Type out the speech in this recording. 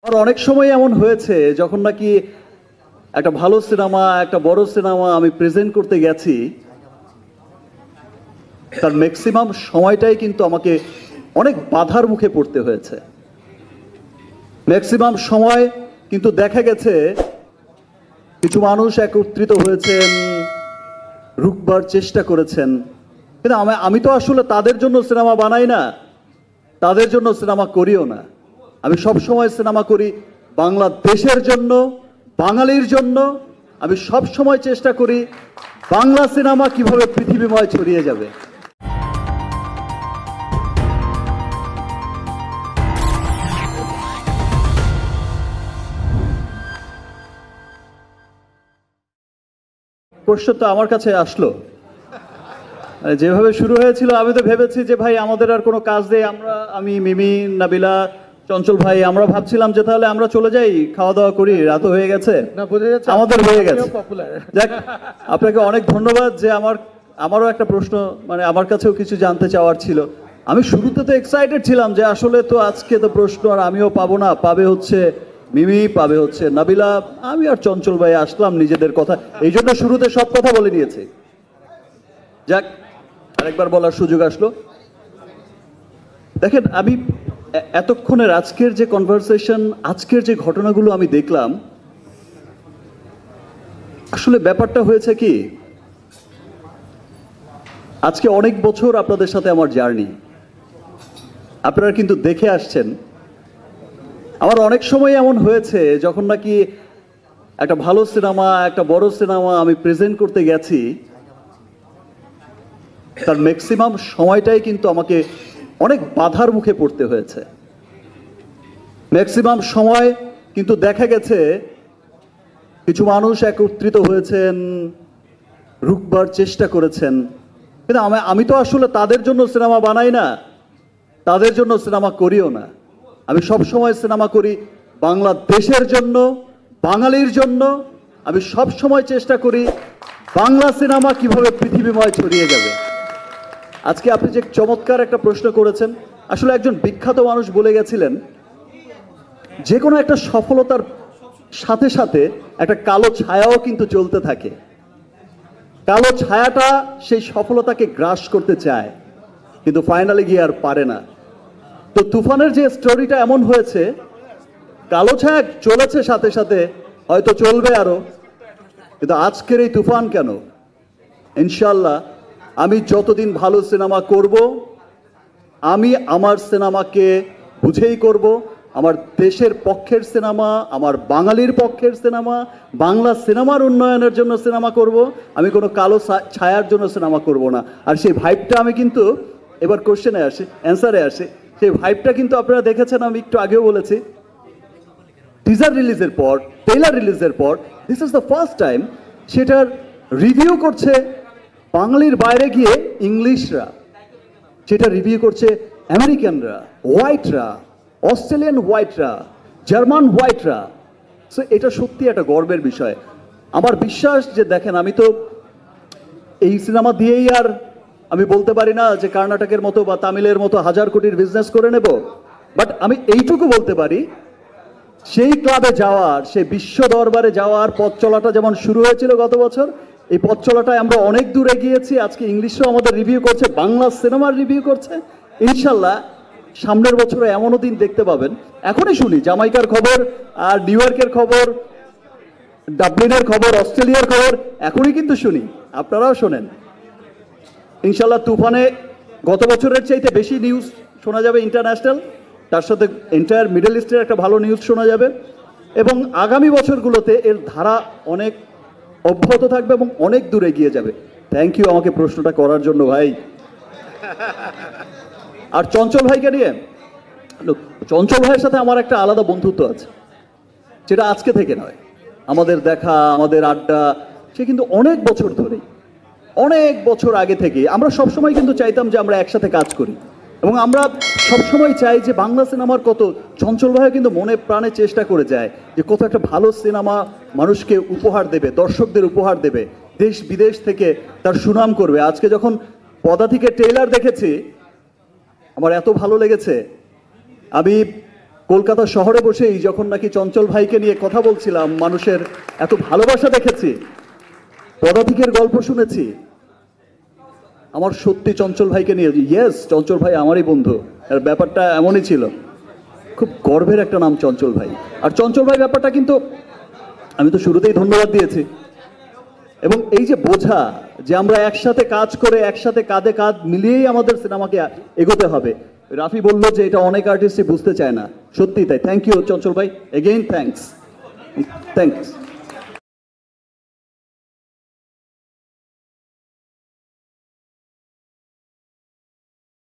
আর অনেক সময় এমন হয়েছে যখন নাকি একটা ভালো সিনেমা, একটা বড় সিনেমা আমি প্রেজেন্ট করতে গেছি, তার ম্যাক্সিমাম সময়টাই কিন্তু আমাকে অনেক বাধার মুখে পড়তে হয়েছে। ম্যাক্সিমাম সময় কিন্তু দেখা গেছে কিছু মানুষ একত্রিত হয়েছেন, রুখবার চেষ্টা করেছেন, কিন্তু আমি তো আসলে তাদের জন্য সিনেমা বানাই না, তাদের জন্য সিনেমা করিও না। আমি সব সময় সিনেমা করি বাংলাদেশের জন্য, বাঙালির জন্য। আমি সব সময় চেষ্টা করি বাংলা সিনেমা কিভাবে পৃথিবীময় ছড়িয়ে যাবে। প্রশ্ন তো আমার কাছে আসলো, যেভাবে শুরু হয়েছিল আমি তো ভেবেছি যে ভাই আমাদের আর কোনো কাজ নেই, আমি মিমি, নাবিলা, চঞ্চল ভাই আমরা ভাবছিলাম যে তাহলে আমরা চলে যাই, খাওয়া দাওয়া করি, রাত হয়ে গেছে, আমাদের হয়ে গেছে। দেখ, আপনাকে অনেক ধন্যবাদ যে আমারও একটা প্রশ্ন, মানে আমার কাছেও কিছু জানতে চাওয়ার ছিল। আমি শুরুতে তো এক্সাইটেড ছিলাম যে আসলে তো আজকে তো প্রশ্ন আর আমিও পাবো না, পাবে হচ্ছে মিমি, পাবে হচ্ছে নাবিলা, আমি আর চঞ্চল ভাই আসলাম নিজেদের কথা, এই জন্য শুরুতে সব কথা বলে নিয়েছি। যাক, আরেকবার বলার সুযোগ আসলো। দেখেন, আমি এতক্ষণের আজকের যে কনভারসেশন, আজকের যে ঘটনাগুলো আমি দেখলাম, আসলে ব্যাপারটা হয়েছে কি, আজকে অনেক বছর আপনাদের সাথে আমার জার্নি, আপনারা কিন্তু দেখে আসছেন। আমার অনেক সময় এমন হয়েছে যখন নাকি একটা ভালো সিনেমা, একটা বড় সিনেমা আমি প্রেজেন্ট করতে গেছি, তার ম্যাক্সিমাম সময়টাই কিন্তু আমাকে অনেক বাধার মুখে পড়তে হয়েছে। ম্যাক্সিমাম সময় কিন্তু দেখা গেছে কিছু মানুষ একত্রিত হয়েছেন, রুখবার চেষ্টা করেছেন, কিন্তু আমি তো আসলে তাদের জন্য সিনেমা বানাই না, তাদের জন্য সিনেমা করিও না। আমি সব সময় সিনেমা করি বাংলাদেশের জন্য, বাঙালির জন্য। আমি সব সময় চেষ্টা করি বাংলা সিনেমা কিভাবে পৃথিবীময় ছড়িয়ে যাবে। আজকে আপনি যে চমৎকার একটা প্রশ্ন করেছেন, আসলে একজন বিখ্যাত মানুষ বলে গেছিলেন, যে কোনো একটা সফলতার সাথে সাথে একটা কালো ছায়াও কিন্তু চলতে থাকে। কালো ছায়াটা সেই সফলতাকে গ্রাস করতে চায়, কিন্তু ফাইনালি গিয়ে আর পারে না। তো তুফানের যে স্টোরিটা এমন হয়েছে, কালো ছায়া চলেছে সাথে সাথে, হয়তো চলবে আরো, কিন্তু আজকের এই তুফান কেন, ইনশাল্লাহ আমি যতদিন ভালো সিনেমা করব, আমি আমার সিনেমাকে বুঝেই করব, আমার দেশের পক্ষের সিনেমা, আমার বাঙালির পক্ষের সিনেমা, বাংলা সিনেমার উন্নয়নের জন্য সিনেমা করব। আমি কোনো কালো ছায়ার জন্য সিনেমা করব না। আর সেই ভাইবটা আমি কিন্তু, এবার কোশ্চেনে আসে, অ্যান্সারে আসে, সেই ভাইবটা কিন্তু আপনারা দেখেছেন, আমি একটু আগেও বলেছি, টিজার রিলিজের পর, ট্রেলার রিলিজের পর, this is the first time সেটার রিভিউ করছে বাঙালির বাইরে গিয়ে ইংলিশরা, সেটা রিভিউ করছে আমেরিকানরা, হোয়াইটরা, অস্ট্রেলিয়ান হোয়াইটরা, জার্মান হোয়াইটরা। সো এটা সত্যি একটা গর্বের বিষয়। আমার বিশ্বাস যে দেখেন, আমি তো এই সিনেমা দিয়েই আর আমি বলতে পারি না যে কর্ণাটকের মতো বা তামিলের মতো হাজার কোটির বিজনেস করে নেব, বাট আমি এইটুকু বলতে পারি, সেই ক্লাবে যাওয়ার, সেই বিশ্ব দরবারে যাওয়ার পথ চলাটা যেমন শুরু হয়েছিল গত বছর, এই পথ চলাটায় আমরা অনেক দূরে গিয়েছি। আজকে ইংলিশও আমাদের রিভিউ করছে, বাংলা সিনেমার রিভিউ করছে। ইনশাল্লাহ সামনের বছরে এমনও দিন দেখতে পাবেন, এখনই শুনি জামাইকার খবর, আর নিউ ইয়র্কের খবর, ডাবলিনের খবর, অস্ট্রেলিয়ার খবর, এখনই কিন্তু শুনি, আপনারাও শোনেন। ইনশাল্লাহ তুফানে গত বছরের চাইতে বেশি নিউজ শোনা যাবে ইন্টারন্যাশনাল, তার সাথে এন্টায়ার মিডল ইস্টের একটা ভালো নিউজ শোনা যাবে, এবং আগামী বছরগুলোতে এর ধারা অনেক অব্যাহত থাকবে এবং অনেক দূরে এগিয়ে যাবে। থ্যাংক ইউ আমাকে প্রশ্নটা করার জন্য ভাই। আর চঞ্চল ভাইকে নিয়ে, চঞ্চল ভাইয়ের সাথে আমার একটা আলাদা বন্ধুত্ব আছে, যেটা আজকে থেকে নয়। আমাদের দেখা, আমাদের আড্ডা, সে কিন্তু অনেক বছর ধরে, অনেক বছর আগে থেকে আমরা সবসময় কিন্তু চাইতাম যে আমরা একসাথে কাজ করি, এবং আমরা সবসময় চাই যে বাংলা সিনেমার কত, চঞ্চল ভাই কিন্তু মনে প্রাণে চেষ্টা করে যায় যে কত একটা ভালো সিনেমা মানুষকে উপহার দেবে, দর্শকদের উপহার দেবে, দেশ বিদেশ থেকে তার সুনাম করবে। আজকে যখন পদাতিকের ট্রেলার দেখেছি, আমার এত ভালো লেগেছে। আমি কলকাতা শহরে বসেই যখন নাকি চঞ্চল ভাইকে নিয়ে কথা বলছিলাম, মানুষের এত ভালোবাসা দেখেছি, পদাতিকের গল্প শুনেছি, আমার সত্যি চঞ্চল ভাইকে নিয়ে, ইয়েস চঞ্চল ভাই আমারই বন্ধু, আর ব্যাপারটা এমনই ছিল। খুব গর্বের একটা নাম চঞ্চল ভাই। আর চঞ্চল ভাই ব্যাপারটা কিন্তু আমি তো শুরুতেই ধন্যবাদ দিয়েছি, এবং এই যে বোঝা যে আমরা একসাথে কাজ করে একসাথে কাঁধে কাঁধ মিলিয়েই আমাদের সিনেমাকে এগোতে হবে। রাফি বললো যে এটা অনেক আর্টিস্টই বুঝতে চায় না, সত্যি তাই। থ্যাংক ইউ চঞ্চল ভাই, এগেইন থ্যাংকস।